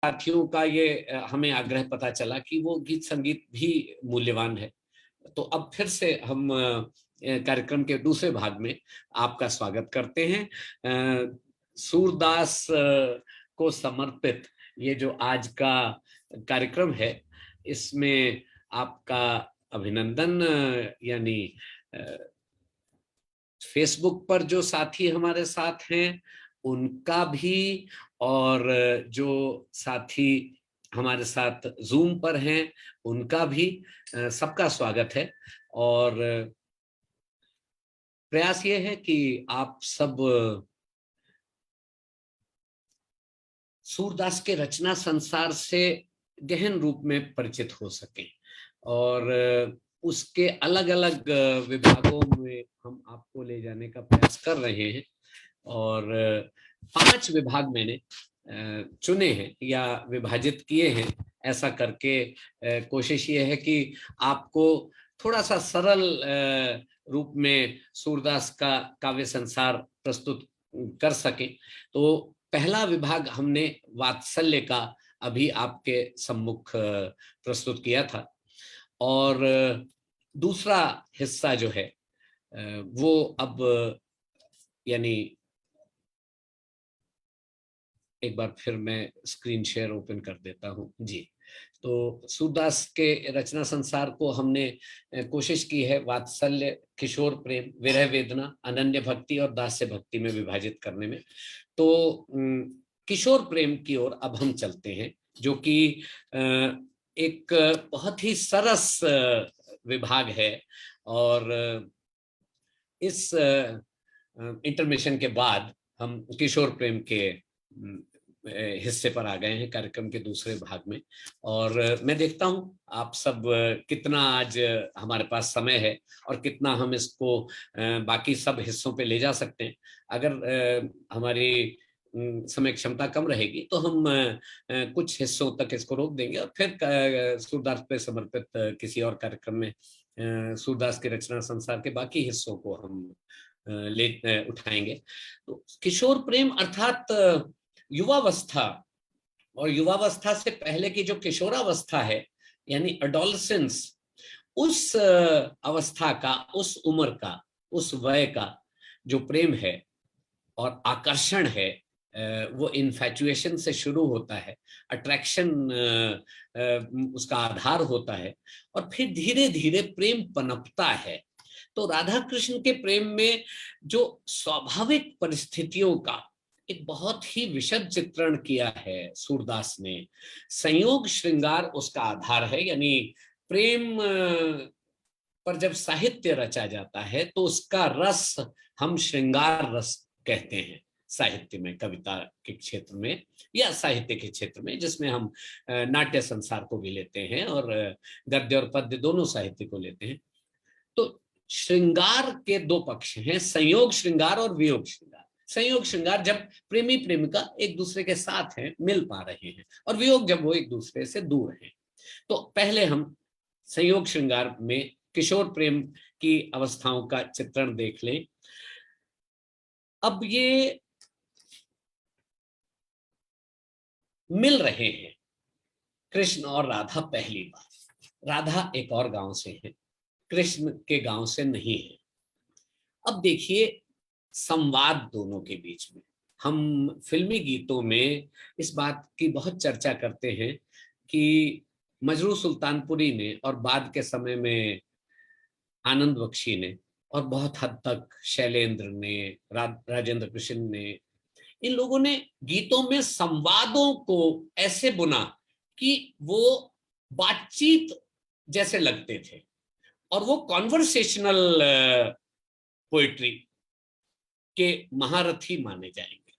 साथियों का ये हमें आग्रह पता चला कि वो गीत संगीत भी मूल्यवान है। तो अब फिर से हम कार्यक्रम के दूसरे भाग में आपका स्वागत करते हैं। सूरदास को समर्पित ये जो आज का कार्यक्रम है, इसमें आपका अभिनंदन। यानी फेसबुक पर जो साथी हमारे साथ हैं उनका भी, और जो साथी हमारे साथ जूम पर हैं उनका भी, सबका स्वागत है। और प्रयास ये है कि आप सब सूरदास के रचना संसार से गहन रूप में परिचित हो सकें, और उसके अलग अलग विभागों में हम आपको ले जाने का प्रयास कर रहे हैं। और 5 विभाग मैंने चुने हैं या विभाजित किए हैं। ऐसा करके कोशिश ये है कि आपको थोड़ा सा सरल रूप में सूरदास का काव्य संसार प्रस्तुत कर सके। तो पहला विभाग हमने वात्सल्य का अभी आपके सम्मुख प्रस्तुत किया था, और दूसरा हिस्सा जो है वो अब, यानी एक बार फिर मैं स्क्रीन शेयर ओपन कर देता हूं जी। तो सूरदास के रचना संसार को हमने कोशिश की है वात्सल्य, किशोर प्रेम, विरह वेदना, अनन्य भक्ति और दास्य भक्ति में विभाजित करने में। तो किशोर प्रेम की ओर अब हम चलते हैं, जो कि एक बहुत ही सरस विभाग है। और इस इंटरमिशन के बाद हम किशोर प्रेम के हिस्से पर आ गए हैं कार्यक्रम के दूसरे भाग में। और मैं देखता हूं आप सब कितना आज हमारे पास समय है और कितना हम इसको बाकी सब हिस्सों पे ले जा सकते हैं। अगर हमारी समय क्षमता कम रहेगी तो हम कुछ हिस्सों तक इसको रोक देंगे, और फिर सूरदास पे समर्पित किसी और कार्यक्रम में सूरदास की रचना संसार के बाकी हिस्सों को हम ले उठाएंगे। तो किशोर प्रेम अर्थात युवावस्था, और युवावस्था से पहले की जो किशोरावस्था है यानी एडोलसेंस, उस अवस्था का, उस उम्र का, उस वय का जो प्रेम है और आकर्षण है, वो इन्फैचुएशन से शुरू होता है, अट्रैक्शन उसका आधार होता है, और फिर धीरे धीरे प्रेम पनपता है। तो राधा कृष्ण के प्रेम में जो स्वाभाविक परिस्थितियों का एक बहुत ही विशद चित्रण किया है सूरदास ने। संयोग श्रृंगार उसका आधार है, यानी प्रेम पर जब साहित्य रचा जाता है तो उसका रस हम श्रृंगार रस कहते हैं साहित्य में, कविता के क्षेत्र में या साहित्य के क्षेत्र में, जिसमें हम नाट्य संसार को भी लेते हैं और गद्य और पद्य दोनों साहित्य को लेते हैं। तो श्रृंगार के 2 पक्ष हैं, संयोग श्रृंगार और वियोग श्रृंगार। संयोग श्रृंगार जब प्रेमी प्रेमिका एक दूसरे के साथ हैं, मिल पा रहे हैं, और वियोग जब वो एक दूसरे से दूर हैं। तो पहले हम संयोग श्रृंगार में किशोर प्रेम की अवस्थाओं का चित्रण देख लें। अब ये मिल रहे हैं कृष्ण और राधा पहली बार। राधा एक और गांव से है, कृष्ण के गांव से नहीं है। अब देखिए संवाद दोनों के बीच में। हम फिल्मी गीतों में इस बात की बहुत चर्चा करते हैं कि मजरू सुल्तानपुरी ने और बाद के समय में आनंद बख्शी ने और बहुत हद तक शैलेंद्र ने, राजेंद्र कृष्ण ने, इन लोगों ने गीतों में संवादों को ऐसे बुना कि वो बातचीत जैसे लगते थे, और वो कॉन्वर्सेशनल पोइट्री के महारथी माने जाएंगे।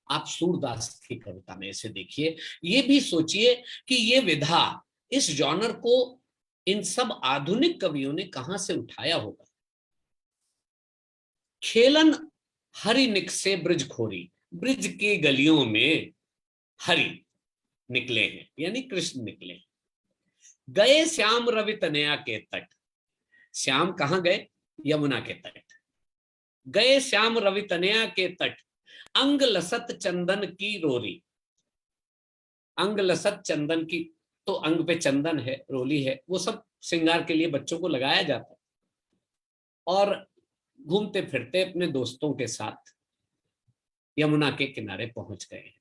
आप सूरदास की कविता में इसे देखिए, ये भी सोचिए कि ये विधा, इस जॉनर को इन सब आधुनिक कवियों ने कहां से उठाया होगा। खेलन हरि निकसे ब्रिज खोरी, ब्रिज की गलियों में हरि निकले हैं यानी कृष्ण निकले। गए श्याम रवि तनया के तट, श्याम कहां गए? यमुना के तट। गए श्याम रवि तनया के तट, अंग लसत चंदन की रोरी। अंग लसत चंदन की, तो अंग पे चंदन है, रोली है, वो सब श्रृंगार के लिए बच्चों को लगाया जाता है। और घूमते फिरते अपने दोस्तों के साथ यमुना के किनारे पहुंच गए।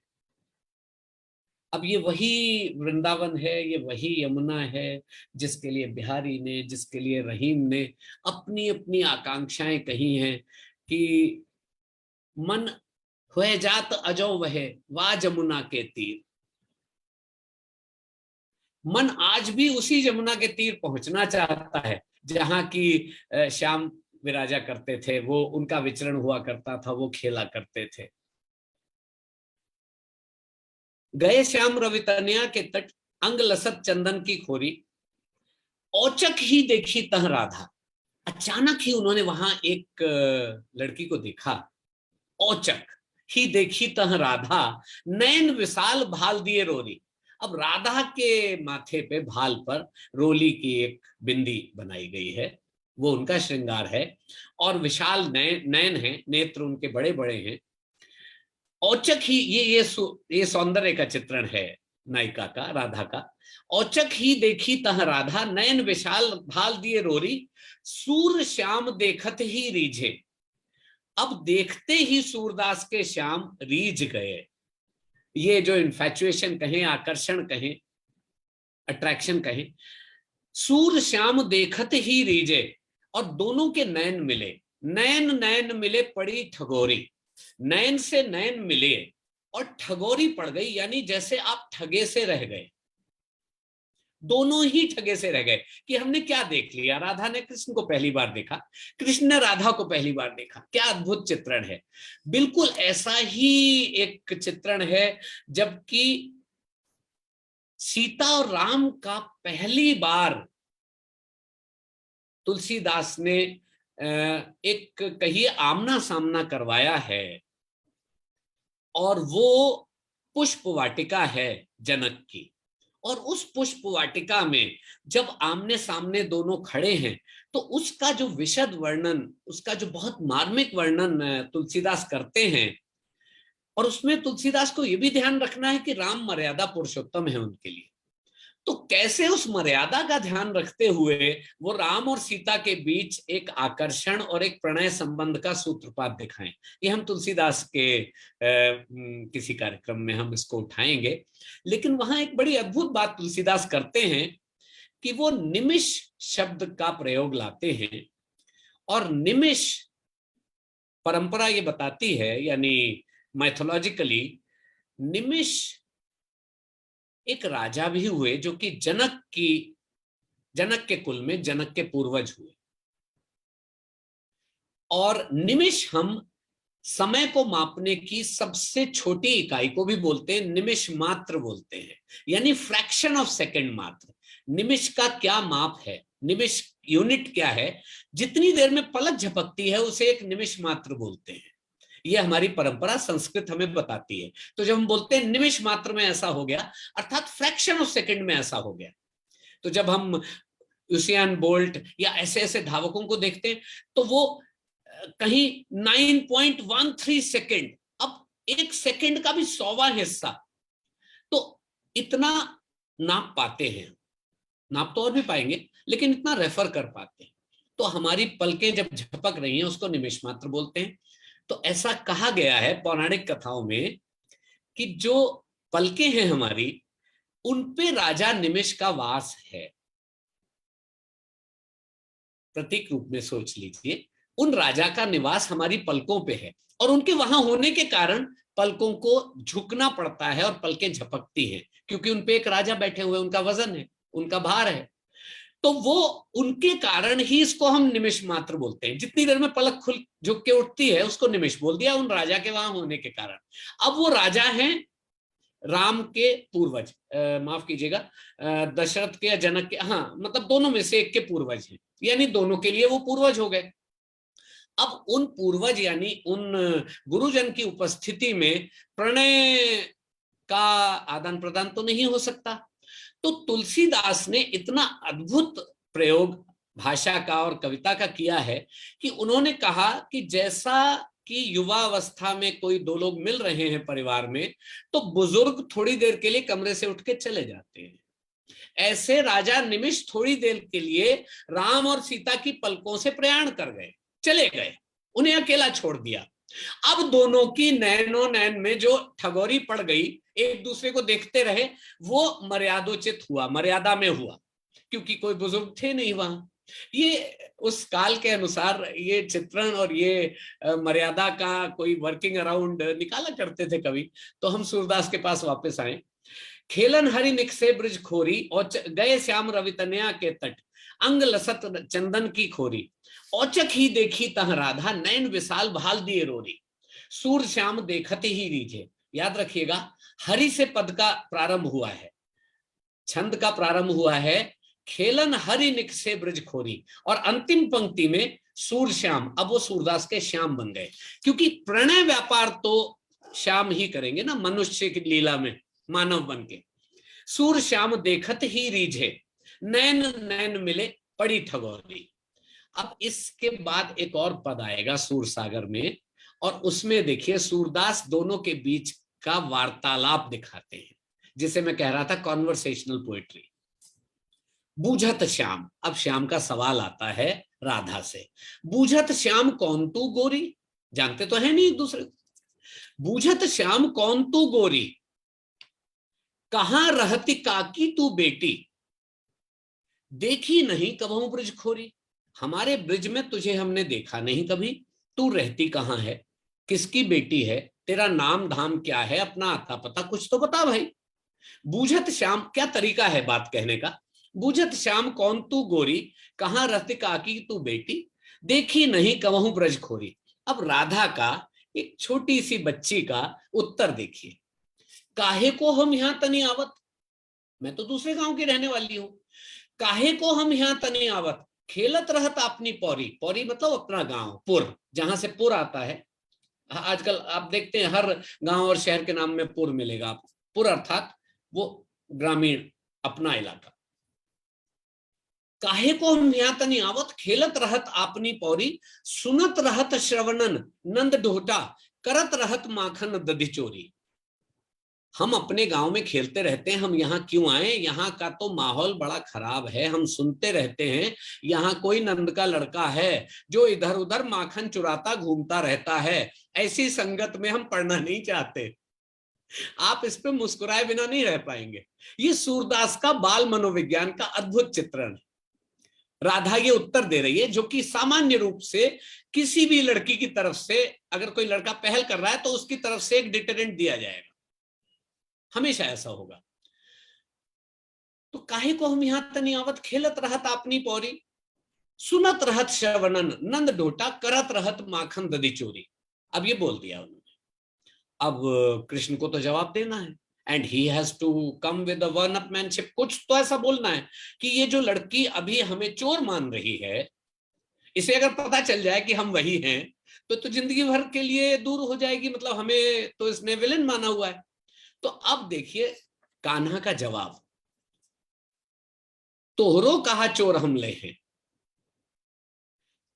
अब ये वही वृंदावन है, ये वही यमुना है जिसके लिए बिहारी ने, जिसके लिए रहीम ने अपनी अपनी आकांक्षाएं कही हैं कि मन हुए जात अजो वहे वा जमुना के तीर। मन आज भी उसी जमुना के तीर पहुंचना चाहता है जहां की श्याम विराजा करते थे, वो उनका विचरण हुआ करता था, वो खेला करते थे। गए श्याम रवि तनया के तट, अंग लसत चंदन की खोरी, औचक ही देखी तह राधा। अचानक ही उन्होंने वहां एक लड़की को देखा। औचक ही देखी तह राधा, नैन विशाल भाल दिए रोरी। अब राधा के माथे पे भाल पर रोली की एक बिंदी बनाई गई है, वो उनका श्रृंगार है। और विशाल नैन है, नेत्र उनके बड़े बड़े हैं। औचक ही ये सौंदर्य का चित्रण है नायिका का, राधा का। औचक ही देखी तह राधा, नयन विशाल भाल दिए रोरी, सूर श्याम देखत ही रीझे। अब देखते ही सूरदास के श्याम रीझ गए। ये जो इन्फैचुएशन कहें, आकर्षण कहें, अट्रैक्शन कहें, सूर श्याम देखत ही रीझे। और दोनों के नयन मिले, नयन नयन मिले पड़ी ठगोरी। नयन से नयन मिले और ठगोरी पड़ गई, यानी जैसे आप ठगे से रह गए। दोनों ही ठगे से रह गए कि हमने क्या देख लिया। राधा ने कृष्ण को पहली बार देखा, कृष्ण ने राधा को पहली बार देखा। क्या अद्भुत चित्रण है। बिल्कुल ऐसा ही एक चित्रण है जबकि सीता और राम का पहली बार तुलसीदास ने एक कहिए आमना सामना करवाया है, और वो पुष्प वाटिका है जनक की। और उस पुष्प वाटिका में जब आमने सामने दोनों खड़े हैं तो उसका जो विशद वर्णन, उसका जो बहुत मार्मिक वर्णन तुलसीदास करते हैं। और उसमें तुलसीदास को यह भी ध्यान रखना है कि राम मर्यादा पुरुषोत्तम है उनके लिए, तो कैसे उस मर्यादा का ध्यान रखते हुए वो राम और सीता के बीच एक आकर्षण और एक प्रणय संबंध का सूत्रपात दिखाएं। ये हम तुलसीदास के किसी कार्यक्रम में हम इसको उठाएंगे। लेकिन वहां एक बड़ी अद्भुत बात तुलसीदास करते हैं कि वो निमिष शब्द का प्रयोग लाते हैं। और निमिष परंपरा ये बताती है, यानी मैथोलॉजिकली निमिष एक राजा भी हुए जो कि जनक के कुल में जनक के पूर्वज हुए। और निमिष हम समय को मापने की सबसे छोटी इकाई को भी बोलते हैं, निमिष मात्र बोलते हैं, यानी फ्रैक्शन ऑफ सेकंड मात्र। निमिष का क्या माप है, निमिष यूनिट क्या है, जितनी देर में पलक झपकती है उसे एक निमिष मात्र बोलते हैं। ये हमारी परंपरा संस्कृत हमें बताती है। तो जब हम बोलते हैं निमिष मात्र में ऐसा हो गया, अर्थात फ्रैक्शन ऑफ सेकंड में ऐसा हो गया। तो जब हम यूसेन बोल्ट या ऐसे ऐसे धावकों को देखते हैं तो वो कहीं 9.13 सेकंड, अब एक सेकंड का भी 100वां हिस्सा, तो इतना नाप पाते हैं। नाप तो और भी पाएंगे लेकिन इतना रेफर कर पाते हैं। तो हमारी पलकें जब झपक रही हैं उसको निमिष मात्र बोलते हैं। तो ऐसा कहा गया है पौराणिक कथाओं में कि जो पलकें हैं हमारी, उन पे राजा निमिष का वास है। प्रतीक रूप में सोच लीजिए, उन राजा का निवास हमारी पलकों पे है, और उनके वहां होने के कारण पलकों को झुकना पड़ता है और पलकें झपकती हैं, क्योंकि उनपे एक राजा बैठे हुए, उनका वजन है, उनका भार है। तो वो उनके कारण ही इसको हम निमिष मात्र बोलते हैं। जितनी देर में पलक खुल झुक के उठती है उसको निमिष बोल दिया, उन राजा के वहां होने के कारण। अब वो राजा हैं राम के पूर्वज, माफ कीजिएगा, दशरथ के या जनक के, हाँ मतलब दोनों में से एक के पूर्वज हैं, यानी दोनों के लिए वो पूर्वज हो गए। अब उन पूर्वज यानी उन गुरुजन की उपस्थिति में प्रणय का आदान प्रदान तो नहीं हो सकता। तो तुलसीदास ने इतना अद्भुत प्रयोग भाषा का और कविता का किया है कि उन्होंने कहा कि जैसा कि युवावस्था में कोई दो लोग मिल रहे हैं परिवार में, तो बुजुर्ग थोड़ी देर के लिए कमरे से उठ के चले जाते हैं। ऐसे राजा निमिष थोड़ी देर के लिए राम और सीता की पलकों से प्रयाण कर गए, चले गए, उन्हें अकेला छोड़ दिया। अब दोनों की नैनो नैन में जो ठगोरी पड़ गई, एक दूसरे को देखते रहे, वो मर्यादोचित हुआ, मर्यादा में हुआ, क्योंकि कोई बुजुर्ग थे नहीं वहां। ये उस काल के अनुसार ये चित्रण और ये मर्यादा का कोई वर्किंग अराउंड निकाला करते थे कवि। तो हम सूरदास के पास वापस आए। खेलन हरि निकसे ब्रिज खोरी और गए श्याम रवि तनया के तट, अंग लसत चंदन की खोरी, औचक ही देखी तह राधा, नैन विशाल भाल दिए रोरी, सूर श्याम देखते ही रीझे। याद रखिएगा, हरि से पद का प्रारंभ हुआ है, छंद का प्रारंभ हुआ है, खेलन हरि निकसे ब्रिज खोरी, और अंतिम पंक्ति में सूर श्याम। अब वो सूरदास के श्याम बन गए, क्योंकि प्रणय व्यापार तो श्याम ही करेंगे ना मनुष्य की लीला में, मानव बन के। सूर श्याम देखत ही रीझे, नैन नैन मिले पड़ी ठगोरी। अब इसके बाद एक और पद आएगा सूर सागर में, और उसमें देखिए सूरदास दोनों के बीच का वार्तालाप दिखाते हैं, जिसे मैं कह रहा था कॉन्वर्सेशनल पोएट्री। बूझत श्याम, अब श्याम का सवाल आता है राधा से, बूझत श्याम कौन तू गोरी, जानते तो है नहीं एक दूसरे को। बूझत श्याम कौन तू गोरी, कहां रहती काकी तू बेटी, देखी नहीं कबहू ब्रिज खोरी, हमारे ब्रिज में तुझे हमने देखा नहीं कभी, तू रहती कहां है, किसकी बेटी है, तेरा नाम धाम क्या है, अपना आता पता कुछ तो बता भाई। बूझत श्याम, क्या तरीका है बात कहने का। बूझत श्याम कौन तू गोरी, कहां रहती काकी तू बेटी, देखी नहीं कबहू ब्रज खोरी। अब राधा का, एक छोटी सी बच्ची का उत्तर देखिए, काहे को हम यहां तनी आवत, मैं तो दूसरे गांव की रहने वाली हूं, काहे को हम यहां तनी आवत, खेलत रहत अपनी पौरी, पौरी मतलब अपना गांव, पुर, जहां से पुर आता है। आजकल आप देखते हैं हर गांव और शहर के नाम में पुर मिलेगा आपको, पुर अर्थात वो ग्रामीण अपना इलाका। काहे को हम यहाँ तनी आवत, खेलत रहत आपनी पौरी, सुनत रहत श्रवणन नंद ढोटा, करत रहत माखन दधि चोरी। हम अपने गांव में खेलते रहते हैं, हम यहाँ क्यों आए, यहाँ का तो माहौल बड़ा खराब है, हम सुनते रहते हैं यहाँ कोई नंद का लड़का है जो इधर उधर माखन चुराता घूमता रहता है, ऐसी संगत में हम पढ़ना नहीं चाहते। आप इस पे मुस्कुराए बिना नहीं रह पाएंगे। ये सूरदास का बाल मनोविज्ञान का अद्भुत चित्रण है। राधा ये उत्तर दे रही है, जो कि सामान्य रूप से किसी भी लड़की की तरफ से, अगर कोई लड़का पहल कर रहा है तो उसकी तरफ से एक डिटरेंट दिया जाएगा, हमेशा ऐसा होगा। तो काहे को हम यहाँ तनी आवत, खेलत रहत अपनी पौरी, सुनत रहत श्रवणन नंद ढोटा, करत रहत माखन दधि चोरी। अब ये बोल दिया उन्होंने, अब कृष्ण को तो जवाब देना है, and he has to come with one upmanship. कुछ तो ऐसा बोलना है कि ये जो लड़की अभी हमें चोर मान रही है, इसे अगर पता चल जाए कि हम वही हैं, तो जिंदगी भर के लिए दूर हो जाएगी, मतलब हमें तो इसने विलेन माना हुआ है। तो अब देखिए कान्हा का जवाब, तोहरो कहा चोर हम ले हैं,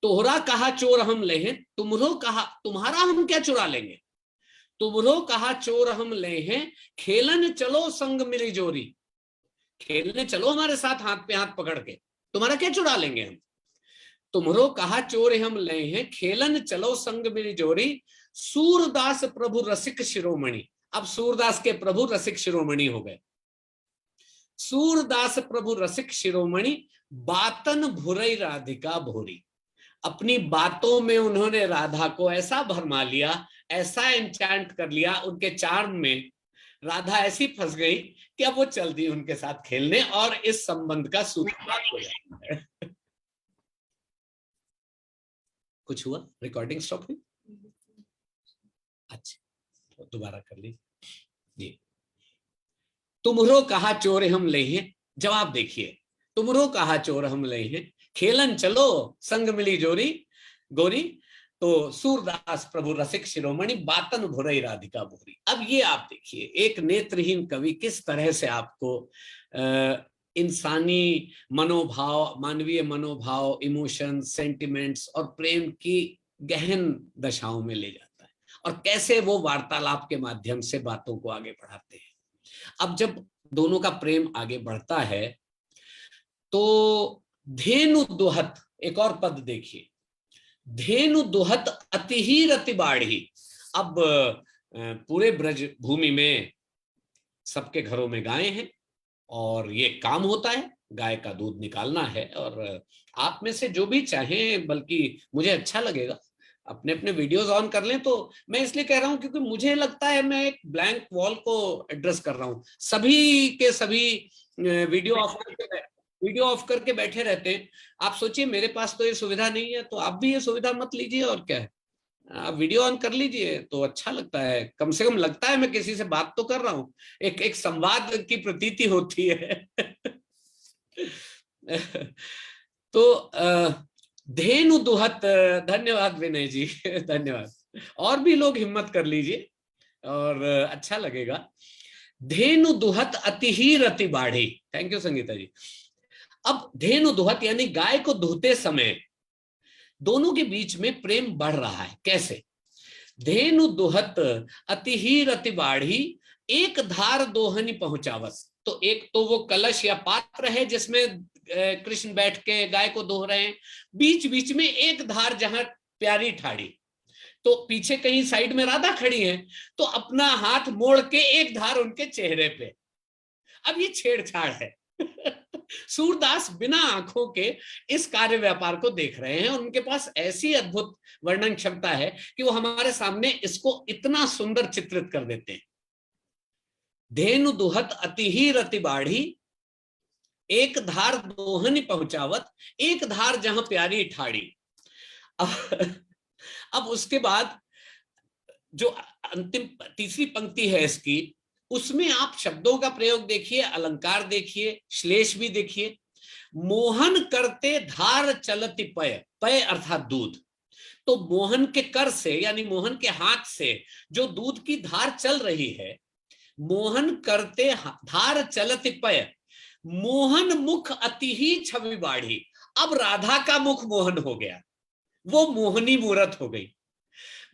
तोहरा कहा चोर हम ले हैं, तुमरो कहा, तुम्हारा हम क्या चुरा लेंगे, तुमरो कहा चोर हम ले हैं, खेलन चलो संग मिली जोरी, खेलने चलो हमारे साथ हाथ पे हाथ पकड़ के, तुम्हारा क्या चुरा लेंगे हम। तुमरो कहा चोर हम ले हैं, खेलन चलो संग मिली जोरी, सूरदास प्रभु रसिक शिरोमणि। अब सूरदास के प्रभु रसिक शिरोमणि हो गए। सूरदास प्रभु रसिक शिरोमणि, बातन भुरई राधिका भोरी। अपनी बातों में उन्होंने राधा को ऐसा भरमा लिया, ऐसा एंचैंट कर लिया, उनके चार्म में राधा ऐसी फंस गई कि अब वो चल दी उनके साथ खेलने, और इस संबंध का सूत्रपात हो जाता है। कुछ हुआ, रिकॉर्डिंग स्टॉप हुई? अच्छा, तो दोबारा कर ली जी। तुमरो कहा चोर हम ले हैं, जवाब देखिए, तुमरो कहा चोर हम ले हैं, खेलन चलो संग मिली जोरी गोरी, तो सूरदास प्रभु रसिक शिरोमणि, बातन भुरई राधिका भूरी। अब ये आप देखिए, एक नेत्रहीन कवि किस तरह से आपको इंसानी मनोभाव, मानवीय मनोभाव, इमोशन, सेंटिमेंट्स और प्रेम की गहन दशाओं में ले जाता है और कैसे वो वार्तालाप के माध्यम से बातों को आगे बढ़ाते हैं। अब जब दोनों का प्रेम आगे बढ़ता है तो धेनु दुहत, एक और पद देखिए, धेनु दुहत अति ही रति बाढ़ी। अब पूरे ब्रज भूमि में सबके घरों में गायें हैं और ये काम होता है, गाय का दूध निकालना है। और आप में से जो भी चाहें, बल्कि मुझे अच्छा लगेगा अपने अपने वीडियोस ऑन कर लें। तो मैं इसलिए कह रहा हूं क्योंकि मुझे लगता है मैं एक ब्लैंक वॉल को एड्रेस कर रहा हूं। सभी के सभी वीडियो ऑफ करके बैठे रहते हैं। आप सोचिए मेरे पास तो ये सुविधा नहीं है, तो आप भी ये सुविधा मत लीजिए। और क्या है, आप वीडियो ऑन कर लीजिए तो अच्छा लगता है, कम से कम लगता है मैं किसी से बात तो कर रहा हूं, एक एक संवाद की प्रतीति होती है। तो धेनु दुहत, धन्यवाद विनय जी, धन्यवाद। और भी लोग हिम्मत कर लीजिए और अच्छा लगेगा। धेनु दुहत अति ही रति बाढ़ी, थैंक यू संगीता जी। अब धेनु दुहत यानी गाय को दुहते समय दोनों के बीच में प्रेम बढ़ रहा है। कैसे? धेनु दुहत अति ही रति बाढ़ी, एक धार दोहनी पहुंचावत। तो एक तो वो कलश या पात्र है जिसमें कृष्ण बैठ के गाय को दोह रहे हैं, बीच बीच में एक धार जहां प्यारी ठाड़ी, तो पीछे कहीं साइड में राधा खड़ी है तो अपना हाथ मोड़ के एक धार उनके चेहरे पे। अब ये छेड़छाड़ है। सूरदास बिना आंखों के इस कार्य व्यापार को देख रहे हैं और उनके पास ऐसी अद्भुत वर्णन क्षमता है कि वो हमारे सामने इसको इतना सुंदर चित्रित कर देते हैं। धेनु दुहत अति ही रति बाढ़ी, एक धार दोहनी पहुंचावत, एक धार जहां प्यारी ठाड़ी। अब उसके बाद जो अंतिम तीसरी पंक्ति है इसकी, उसमें आप शब्दों का प्रयोग देखिए, अलंकार देखिए, श्लेष भी देखिए। मोहन करते धार चलति पय, पय अर्थात दूध। तो मोहन के कर से यानी मोहन के हाथ से जो दूध की धार चल रही है, मोहन करते धार चलति पय, मोहन मुख अति ही छवि बाढ़ी। अब राधा का मुख मोहन हो गया, वो मोहनी मूरत हो गई।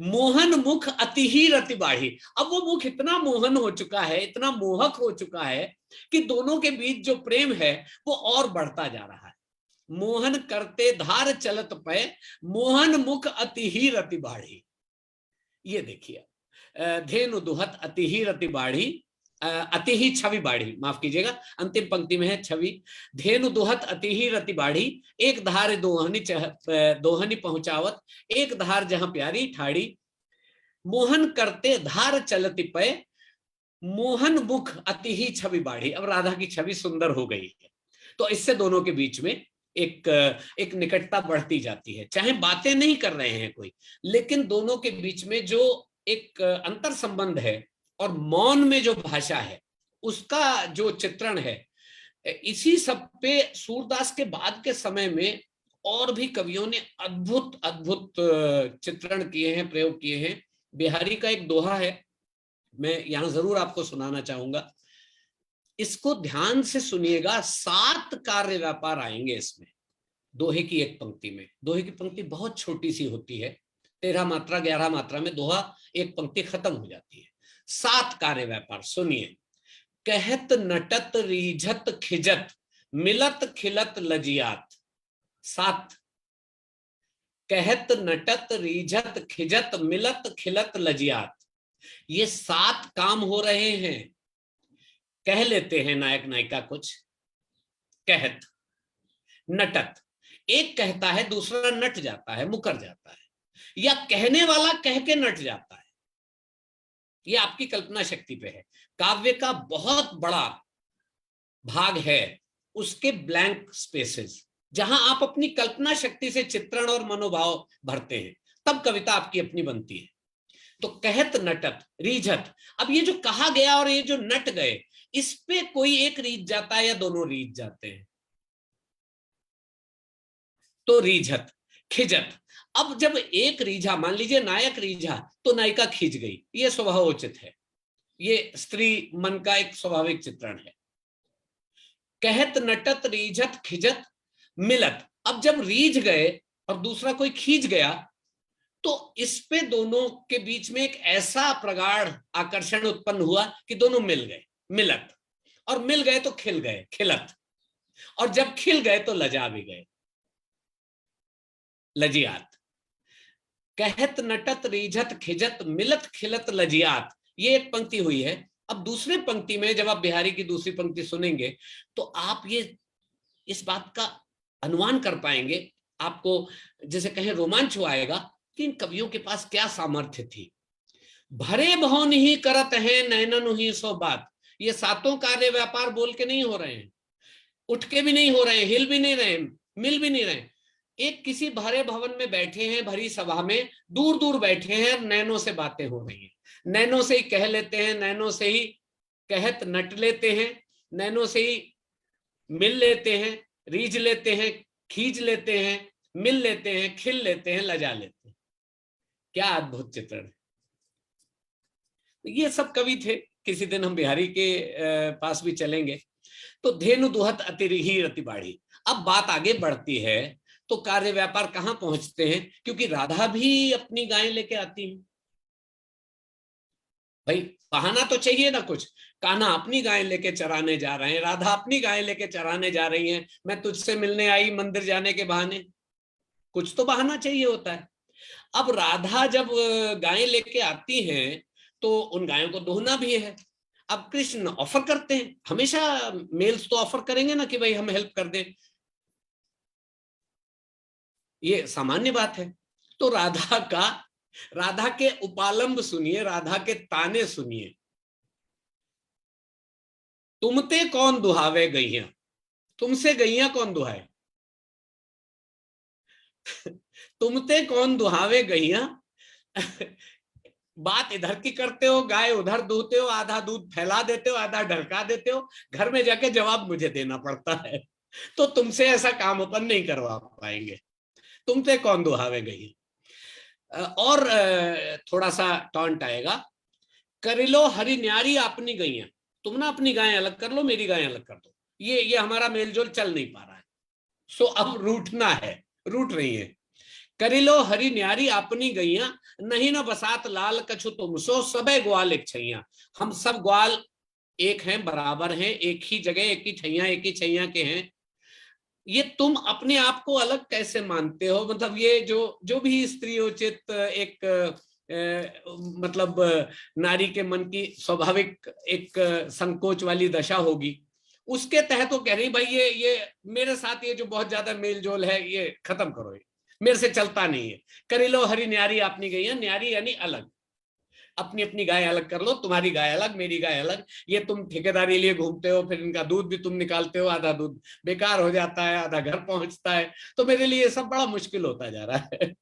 मोहन मुख अति ही रति बाढ़ी, अब वो मुख इतना मोहन हो चुका है, इतना मोहक हो चुका है कि दोनों के बीच जो प्रेम है वो और बढ़ता जा रहा है। मोहन करते धार चलत पय, मोहन मुख अति ही रति बाढ़ी। ये देखिए, धेनु दुहत अति ही रति बाढ़ी, अति ही छवि बाढ़ी, माफ कीजिएगा, अंतिम पंक्ति में है छवि। धेनु दुहत अति ही रति बाढ़ी, एक धार दोहनी पहुंचावत, एक धार जहां प्यारी ठाड़ी। मोहन करते धार चलति पय, मोहन मुख अति ही छवि बाढ़ी। अब राधा की छवि सुंदर हो गई है, तो इससे दोनों के बीच में एक निकटता बढ़ती जाती है। चाहे बातें नहीं कर रहे हैं कोई, लेकिन दोनों के बीच में जो एक अंतर संबंध है और मौन में जो भाषा है, उसका जो चित्रण है, इसी सब पे सूरदास के बाद के समय में और भी कवियों ने अद्भुत अद्भुत चित्रण किए हैं, प्रयोग किए हैं। बिहारी का एक दोहा है, मैं यहां जरूर आपको सुनाना चाहूंगा, इसको ध्यान से सुनिएगा। 7 कार्य व्यापार आएंगे इसमें, दोहे की एक पंक्ति में। दोहे की पंक्ति बहुत छोटी सी होती है, 13 मात्रा 11 मात्रा में दोहा एक पंक्ति खत्म हो जाती है। 7 कार्य व्यापार सुनिए। कहत नटत रीझत खिजत, मिलत खिलत लजियात। 7, कहत नटत रीझत खिजत, मिलत खिलत लजियात। ये 7 काम हो रहे हैं। कह लेते हैं नायक नायिका कुछ, कहत नटत, एक कहता है दूसरा नट जाता है, मुकर जाता है, या कहने वाला कह के नट जाता है। ये आपकी कल्पना शक्ति पे है। काव्य का बहुत बड़ा भाग है उसके ब्लैंक स्पेसेस, जहां आप अपनी कल्पना शक्ति से चित्रण और मनोभाव भरते हैं, तब कविता आपकी अपनी बनती है। तो कहत नटत रीझत, अब ये जो कहा गया और ये जो नट गए, इस पे कोई एक रीझ जाता है या दोनों रीझ जाते हैं, तो रीझत खिजत। अब जब एक रीझा, मान लीजिए नायक रीझा तो नायिका खींच गई, ये स्वभावोचित है, ये स्त्री मन का एक स्वाभाविक चित्रण है। कहत नटत रीझत खिजत मिलत, अब जब रीझ गए और दूसरा कोई खींच गया तो इस पे दोनों के बीच में एक ऐसा प्रगाढ़ आकर्षण उत्पन्न हुआ कि दोनों मिल गए, मिलत, और मिल गए तो खिल गए, खिलत, और जब खिल गए तो लजा भी गए, लजियात। कहत नटत रीझत खिजत मिलत खिलत लजियात, ये एक पंक्ति हुई है। अब दूसरे पंक्ति में जब आप बिहारी की दूसरी पंक्ति सुनेंगे तो आप ये इस बात का अनुमान कर पाएंगे, आपको जैसे कहें रोमांच हो आएगा कि इन कवियों के पास क्या सामर्थ्य थी। भरे भवन ही करत है नैनन ही सो बात, ये सातों कार्य व्यापार बोल के नहीं हो रहे हैं, उठ के भी नहीं हो रहे हैं, हिल भी नहीं रहे, मिल भी नहीं रहे, एक किसी भरे भवन में बैठे हैं, भरी सभा में दूर दूर बैठे हैं, नैनों से बातें हो रही हैं, नैनों से ही कह लेते हैं, नैनों से ही कहत नट लेते हैं, नैनों से ही मिल लेते हैं, रीझ लेते हैं, खींच लेते हैं, मिल लेते हैं, खिल लेते हैं, लजा लेते हैं। क्या अद्भुत चित्रण है। ये सब कवि थे। किसी दिन हम बिहारी के पास भी चलेंगे। तो धेनु दुहत अतिरही रति बाढ़ी। अब बात आगे बढ़ती है तो कार्य व्यापार कहां पहुंचते हैं, क्योंकि राधा भी अपनी गायें लेके आती है। भाई बहाना तो चाहिए ना कुछ, कान्हा अपनी गायें लेके चराने जा रहे हैं, राधा अपनी गायें लेके चराने जा रही हैं, मैं तुझसे मिलने आई मंदिर जाने के बहाने, कुछ तो बहाना चाहिए होता है। अब राधा जब गायें लेके आती हैं तो उन गायों को दोहना भी है। अब कृष्ण ऑफर करते हैं, हमेशा मेल्स तो ऑफर करेंगे ना कि भाई हम हेल्प कर दें, ये सामान्य बात है। तो राधा के उपालंब सुनिए, राधा के ताने सुनिए। तुमते कौन दुहावे गैया, तुमसे गैया कौन दुहाए, तुमते कौन दुहावे गैया। बात इधर की करते हो, गाय उधर दूहते हो, आधा दूध फैला देते हो, आधा ढड़का देते हो, घर में जाके जवाब मुझे देना पड़ता है। तो तुमसे ऐसा काम अपन नहीं करवा पाएंगे, तुमसे कौन दुहावे गई। और थोड़ा सा टॉन्ट आएगा, करिलो हरी न्यारी अपनी गैया, तुम ना अपनी गाय अलग कर लो, मेरी गाय अलग कर दो, ये हमारा मेलजोल चल नहीं पा रहा है। सो अब रूठना है, रूठ रही है। करिलो हरी न्यारी अपनी गैया, नहीं न बसात लाल कछु तुम सो सबे ग्वाल एक छैया। हम सब ग्वाल एक हैं, बराबर हैं, एक ही जगह, एक ही छैया के हैं। ये तुम अपने आप को अलग कैसे मानते हो, मतलब ये जो भी स्त्रीयोचित एक मतलब नारी के मन की स्वाभाविक एक संकोच वाली दशा होगी, उसके तहत वो कह रही भाई ये मेरे साथ ये जो बहुत ज्यादा मेल जोल है ये खत्म करो, ये मेरे से चलता नहीं है। करी लो हरी न्यारी आपनी गई है, न्यारी यानी अलग, अपनी अपनी गाय अलग कर लो, तुम्हारी गाय अलग, मेरी गाय अलग। ये तुम ठेकेदारी लिए घूमते हो, फिर इनका दूध भी तुम निकालते हो, आधा दूध बेकार हो जाता है, आधा घर पहुंचता है, तो मेरे लिए सब बड़ा मुश्किल होता जा रहा है।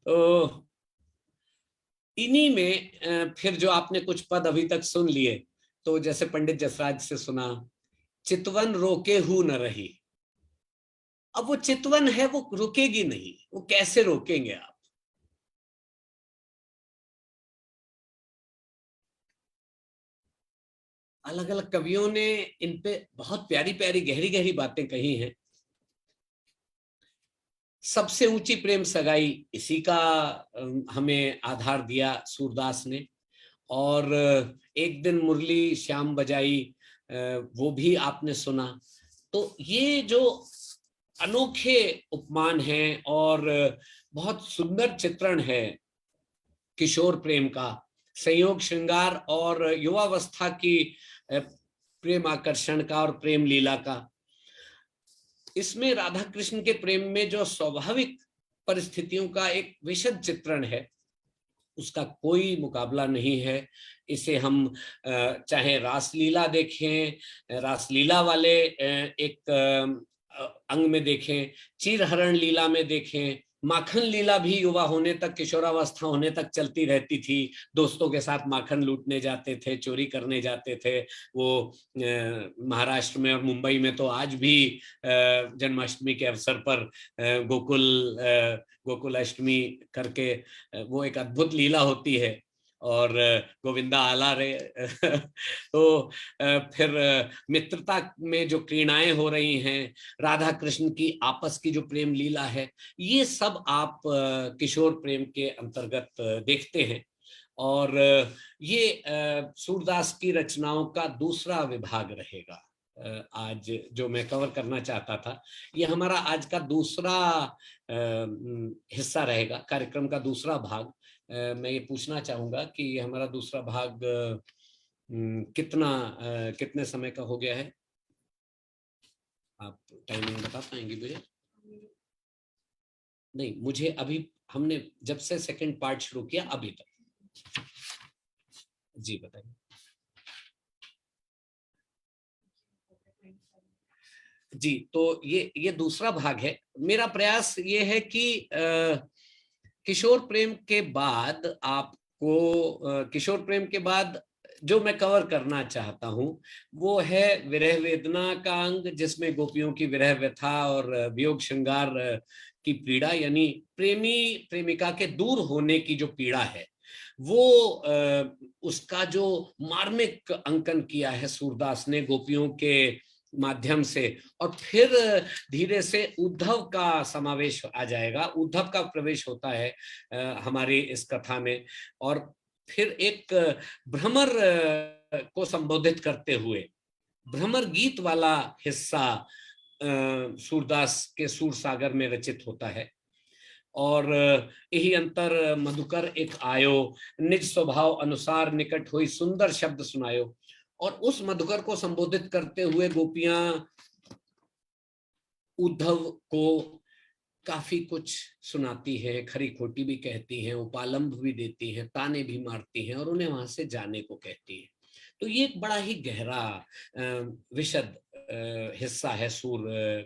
तो इन्हीं में फिर जो आपने कुछ पद अभी तक सुन लिए, तो जैसे पंडित जसराज से सुना, चितवन रोके हु न रही। अब वो चितवन है, वो रुकेगी नहीं, वो कैसे रोकेंगे आप। अलग अलग कवियों ने इन पे बहुत प्यारी प्यारी गहरी गहरी बातें कही हैं। सबसे ऊंची प्रेम सगाई, इसी का हमें आधार दिया सूरदास ने। और एक दिन मुरली श्याम बजाई, वो भी आपने सुना। तो ये जो अनोखे उपमान हैं और बहुत सुंदर चित्रण है किशोर प्रेम का, संयोग श्रृंगार और युवावस्था की प्रेम आकर्षण का और प्रेम लीला का, इसमें राधा कृष्ण के प्रेम में जो स्वाभाविक परिस्थितियों का एक विशद चित्रण है, उसका कोई मुकाबला नहीं है। इसे हम चाहे रासलीला देखें, रासलीला वाले एक अंग में देखें, चीरहरण लीला में देखें, माखन लीला भी युवा होने तक, किशोरावस्था होने तक चलती रहती थी। दोस्तों के साथ माखन लूटने जाते थे, चोरी करने जाते थे। वो महाराष्ट्र में और मुंबई में तो आज भी जन्माष्टमी के अवसर पर गोकुल अष्टमी करके वो एक अद्भुत लीला होती है। और गोविंदा आला रे तो फिर मित्रता में जो क्रीड़ाएं हो रही हैं, राधा कृष्ण की आपस की जो प्रेम लीला है, ये सब आप किशोर प्रेम के अंतर्गत देखते हैं। और ये सूरदास की रचनाओं का दूसरा विभाग रहेगा। आज जो मैं कवर करना चाहता था, ये हमारा आज का दूसरा हिस्सा रहेगा, कार्यक्रम का दूसरा भाग। मैं ये पूछना चाहूंगा कि ये हमारा दूसरा भाग कितने समय का हो गया है? आप टाइमिंग बता पाएंगे मुझे? नहीं, मुझे अभी, हमने जब से सेकंड पार्ट शुरू किया अभी तक। जी बताइए। जी, तो ये दूसरा भाग है। मेरा प्रयास ये है कि किशोर प्रेम के बाद आपको, किशोर प्रेम के बाद जो मैं कवर करना चाहता हूं वो है विरह वेदना का अंग, जिसमें गोपियों की विरह व्यथा और वियोग श्रृंगार की पीड़ा, यानी प्रेमी प्रेमिका के दूर होने की जो पीड़ा है, वो उसका जो मार्मिक अंकन किया है सूरदास ने गोपियों के माध्यम से। और फिर धीरे से उद्धव का समावेश आ जाएगा, उद्धव का प्रवेश होता है हमारी इस कथा में। और फिर एक भ्रमर को संबोधित करते हुए भ्रमर गीत वाला हिस्सा सूरदास के सूर सागर में रचित होता है। और यही अंतर मधुकर एक आयो, निज स्वभाव अनुसार निकट हुई सुंदर शब्द सुनायो। और उस मधुकर को संबोधित करते हुए गोपियां उद्धव को काफी कुछ सुनाती हैं, खरी खोटी भी कहती हैं, उपालंभ भी देती हैं, ताने भी मारती हैं और उन्हें वहां से जाने को कहती हैं। तो ये एक बड़ा ही गहरा विशद हिस्सा है सूर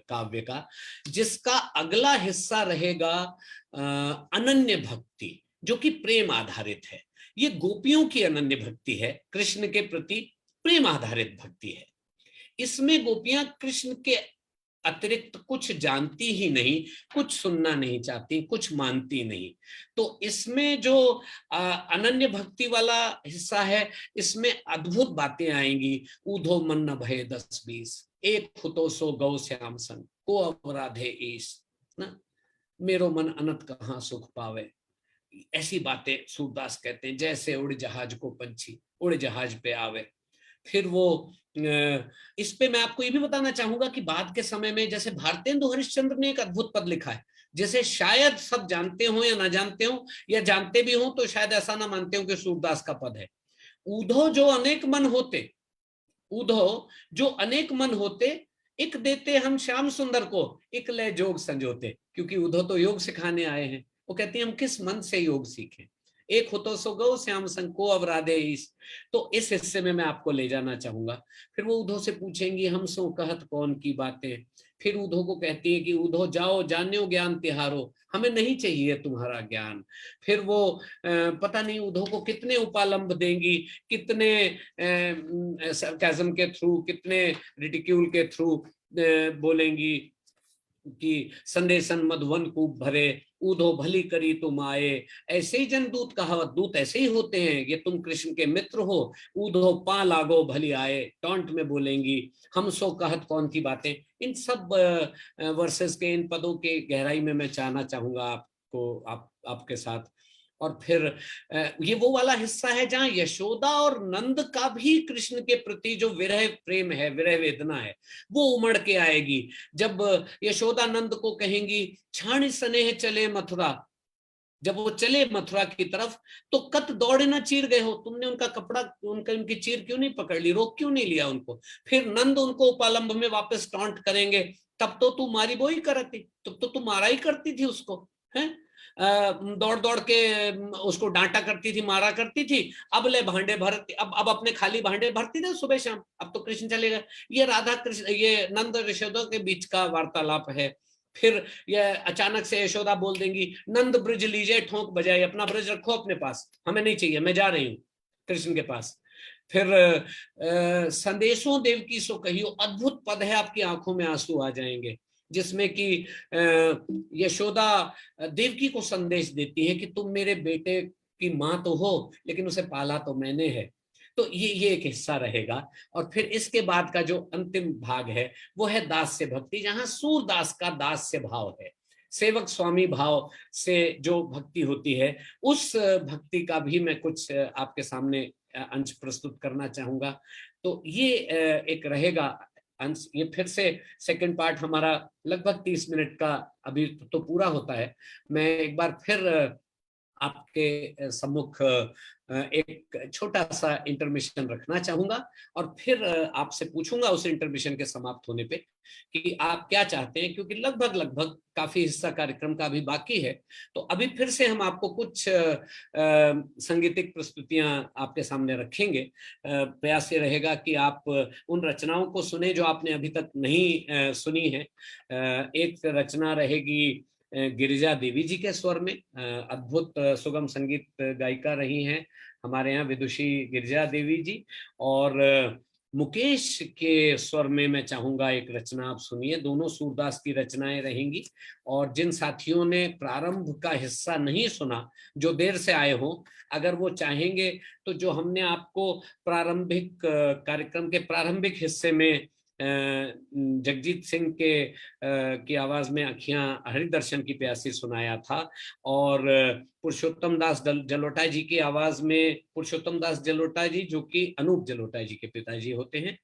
काव्य का, जिसका अगला हिस्सा रहेगा अनन्य भक्ति, जो कि प्रेम आधारित है। ये गोपियों की अनन्य भक्ति है, कृष्ण के प्रति प्रेम आधारित भक्ति है। इसमें गोपियां कृष्ण के अतिरिक्त कुछ जानती ही नहीं, कुछ सुनना नहीं चाहती, कुछ मानती नहीं। तो इसमें जो अनन्य भक्ति वाला हिस्सा है, इसमें अद्भुत बातें आएंगी। ऊधो मन न भय 10-20, एक खुतो सो गौ श्याम सन, को अपराधे ईश ना, मेरो मन अनंत कहाँ सुख पावे। ऐसी बातें सूरदास कहते हैं, जैसे उड़ जहाज को पंछी उड़ जहाज पे आवे। फिर वो इस पे मैं आपको ये भी बताना चाहूंगा कि बाद के समय में जैसे भारतेंदु हरिश्चंद्र ने एक अद्भुत पद लिखा है, जैसे शायद सब जानते हो या ना जानते हो, या जानते भी हो तो शायद ऐसा ना मानते हो कि सूरदास का पद है। ऊधो जो अनेक मन होते, ऊधो जो अनेक मन होते, एक देते हम श्याम सुंदर को, एक ले जोग संजोते। क्योंकि उद्धव तो योग सिखाने आए हैं, वो कहती हैं हम किस मन से योग सीखें। एक हो तो सो गौ श्याम संग को अब राधे ईस। तो इस हिस्से में मैं आपको ले जाना चाहूंगा। फिर वो उद्धव से पूछेंगी हम सो कहत कौन की बातें। फिर उद्धव को कहती है कि उद्धव जाओ जान्यो ज्ञान तिहारो, हमें नहीं चाहिए तुम्हारा ज्ञान। फिर वो पता नहीं उद्धव को कितने उपालंब देंगी, कितने सरकाज़म के थ्रू, कितने रिडिक्यूल के थ्रू बोलेंगी कि संदेशन मधुवन खूब भरे, ऊधो भली करी तुम आए। ऐसे ही जन दूत कहावत, दूत ऐसे ही होते हैं, ये तुम कृष्ण के मित्र हो। ऊधो पा लागो भली आए, टॉन्ट में बोलेंगी। हम सो कहत कौन की बातें। इन सब वर्सेस के, इन पदों के गहराई में मैं जानना चाहूंगा आपको, आपके साथ। और फिर ये वो वाला हिस्सा है जहां यशोदा और नंद का भी कृष्ण के प्रति जो विरह प्रेम है, विरह वेदना है, वो उमड़ के आएगी। जब यशोदा नंद को कहेंगी छाण स्नेह चले मथुरा, जब वो चले मथुरा की तरफ, तो कत दौड़े ना चीर गए हो, तुमने उनका कपड़ा, उनकी चीर क्यों नहीं पकड़ ली, रोक क्यों नहीं लिया उनको। फिर नंद उनको उपालंब में वापस टॉन्ट करेंगे, तब तो तू मारी बोई करती, तब तो तू मारा ही करती थी उसको, है दौड़ दौड़ के उसको डांटा करती थी, मारा करती थी। अब ले भांडे भरती, अब अपने खाली भांडे भरती ना सुबह शाम, अब तो कृष्ण चलेगा। ये राधा कृष्ण, ये नंद और यशोदा के बीच का वार्तालाप है। फिर ये अचानक से यशोदा बोल देंगी नंद ब्रिज लीजिए ठोंक बजाए, अपना ब्रिज रखो अपने पास, हमें नहीं चाहिए, मैं जा रही हूँ कृष्ण के पास। फिर संदेशों देवकी सो कहियो, अद्भुत पद है, आपकी आंखों में आंसू आ जाएंगे, जिसमें कि यशोदा देवकी को संदेश देती है कि तुम मेरे बेटे कि माँ तो हो लेकिन उसे पाला तो मैंने है। तो ये एक हिस्सा रहेगा। और फिर इसके बाद का जो अंतिम भाग है वो है दास्य भक्ति, जहां सूरदास का दास्य भाव है, सेवक स्वामी भाव से जो भक्ति होती है, उस भक्ति का भी मैं कुछ आपके सामने अंश प्रस्तुत करना चाहूंगा। तो ये एक रहेगा अंश। ये फिर से सेकंड पार्ट हमारा लगभग 30 मिनट का अभी तो पूरा होता है। मैं एक बार फिर आपके सम्मुख एक छोटा सा इंटरमिशन रखना चाहूंगा और फिर आपसे पूछूंगा उस इंटरमिशन के समाप्त होने पे कि आप क्या चाहते हैं, क्योंकि लगभग लगभग काफी हिस्सा कार्यक्रम का अभी बाकी है। तो अभी फिर से हम आपको कुछ संगीतिक प्रस्तुतियां आपके सामने रखेंगे। प्रयास ये रहेगा कि आप उन रचनाओं को सुने जो आपने अभी तक नहीं सुनी है। एक रचना रहेगी गिरिजा देवी जी के स्वर में। अद्भुत सुगम संगीत गायिका रही हैं हमारे यहाँ विदुषी गिरिजा देवी जी। और मुकेश के स्वर में मैं चाहूंगा एक रचना आप सुनिए। दोनों सूरदास की रचनाएं रहेंगी। और जिन साथियों ने प्रारंभ का हिस्सा नहीं सुना, जो देर से आए हों, अगर वो चाहेंगे तो जो हमने आपको प्रारंभिक कार्यक्रम के प्रारंभिक हिस्से में जगजीत सिंह के की आवाज में अखियां हरिदर्शन की प्यासी सुनाया था, और पुरुषोत्तम दास जलोटा जी की आवाज में पुरुषोत्तम दास जलोटा जी, जो कि अनूप जलोटा जी के पिताजी होते हैं,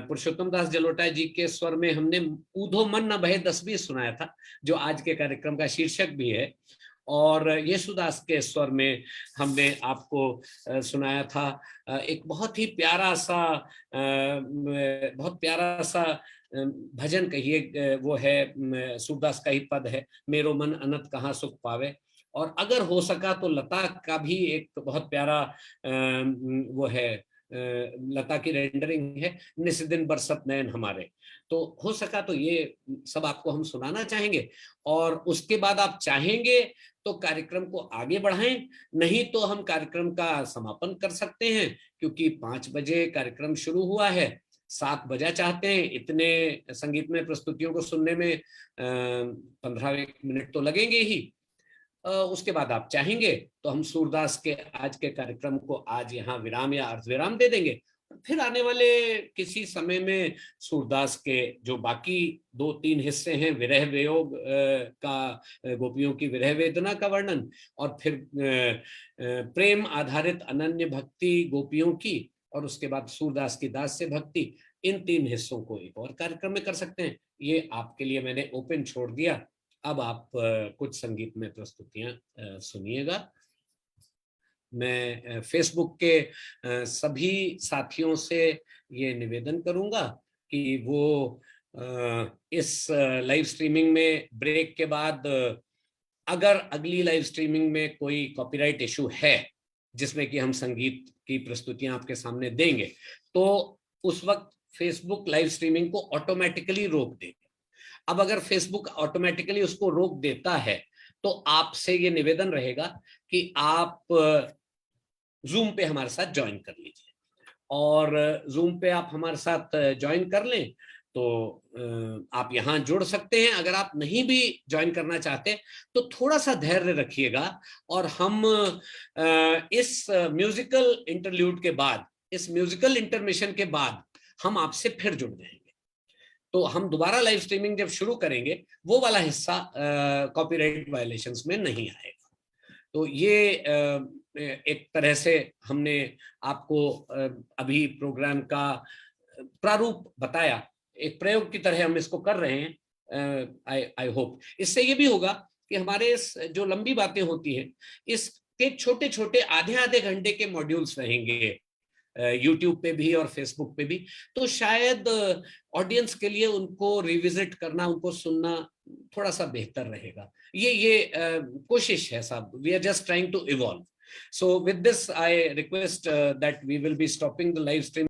पुरुषोत्तम दास जलोटा जी के स्वर में हमने ऊधो मन न बहे दसवीं सुनाया था, जो आज के कार्यक्रम का शीर्षक भी है। और येसुदास के स्वर में हमने आपको सुनाया था एक बहुत ही प्यारा सा भजन कहिए, वो है सूरदास का ही पद है, मेरो मन अनंत कहाँ सुख पावे। और अगर हो सका तो लता का भी एक बहुत प्यारा वो है, लता की रेंडरिंग है, निस दिन बरसत नयन हमारे। तो हो सका तो ये सब आपको हम सुनाना चाहेंगे। और उसके बाद आप चाहेंगे तो कार्यक्रम को आगे बढ़ाएं, नहीं तो हम कार्यक्रम का समापन कर सकते हैं, क्योंकि 5 बजे कार्यक्रम शुरू हुआ है, 7 बजा चाहते हैं। इतने संगीतमय प्रस्तुतियों को सुनने में 15 मिनट तो लगेंगे ही। उसके बाद आप चाहेंगे तो हम सूरदास के आज के कार्यक्रम को आज यहाँ विराम या अर्धविराम दे देंगे। फिर आने वाले किसी समय में सूरदास के जो बाकी 2-3 हिस्से हैं, विरह वियोग का, गोपियों की विरह वेदना का वर्णन, और फिर प्रेम आधारित अनन्य भक्ति गोपियों की, और उसके बाद सूरदास की दास्य भक्ति, इन 3 हिस्सों को एक और कार्यक्रम में कर सकते हैं। ये आपके लिए मैंने ओपन छोड़ दिया। अब आप कुछ संगीत में प्रस्तुतियां सुनिएगा। मैं फेसबुक के सभी साथियों से ये निवेदन करूंगा कि वो इस लाइव स्ट्रीमिंग में ब्रेक के बाद, अगर अगली लाइव स्ट्रीमिंग में कोई कॉपीराइट इशू है जिसमें कि हम संगीत की प्रस्तुतियां आपके सामने देंगे, तो उस वक्त फेसबुक लाइव स्ट्रीमिंग को ऑटोमेटिकली रोक देगा। अब अगर फेसबुक ऑटोमेटिकली उसको रोक देता है तो आपसे ये निवेदन रहेगा कि आप जूम पे हमारे साथ ज्वाइन कर लीजिए। और जूम पे आप हमारे साथ ज्वाइन कर लें तो आप यहाँ जुड़ सकते हैं। अगर आप नहीं भी ज्वाइन करना चाहते तो थोड़ा सा धैर्य रखिएगा, और हम इस म्यूजिकल इंटरल्यूड के बाद, इस म्यूजिकल इंटरमिशन के बाद हम आपसे फिर जुड़ जाएंगे। तो हम दोबारा लाइव स्ट्रीमिंग जब शुरू करेंगे, वो वाला हिस्सा कॉपीराइट वायलेशंस में नहीं आएगा। तो ये एक तरह से हमने आपको अभी प्रोग्राम का प्रारूप बताया, एक प्रयोग की तरह हम इसको कर रहे हैं। आई होप इससे ये भी होगा कि हमारे जो लंबी बातें होती हैं, इसके छोटे छोटे आधे आधे घंटे के मॉड्यूल्स रहेंगे यूट्यूब पे भी और फेसबुक पे भी। तो शायद ऑडियंस के लिए उनको रिविजिट करना, उनको सुनना थोड़ा सा बेहतर रहेगा। ये कोशिश है साहब। We are just trying to evolve. So with this, I request that we will be stopping the live stream.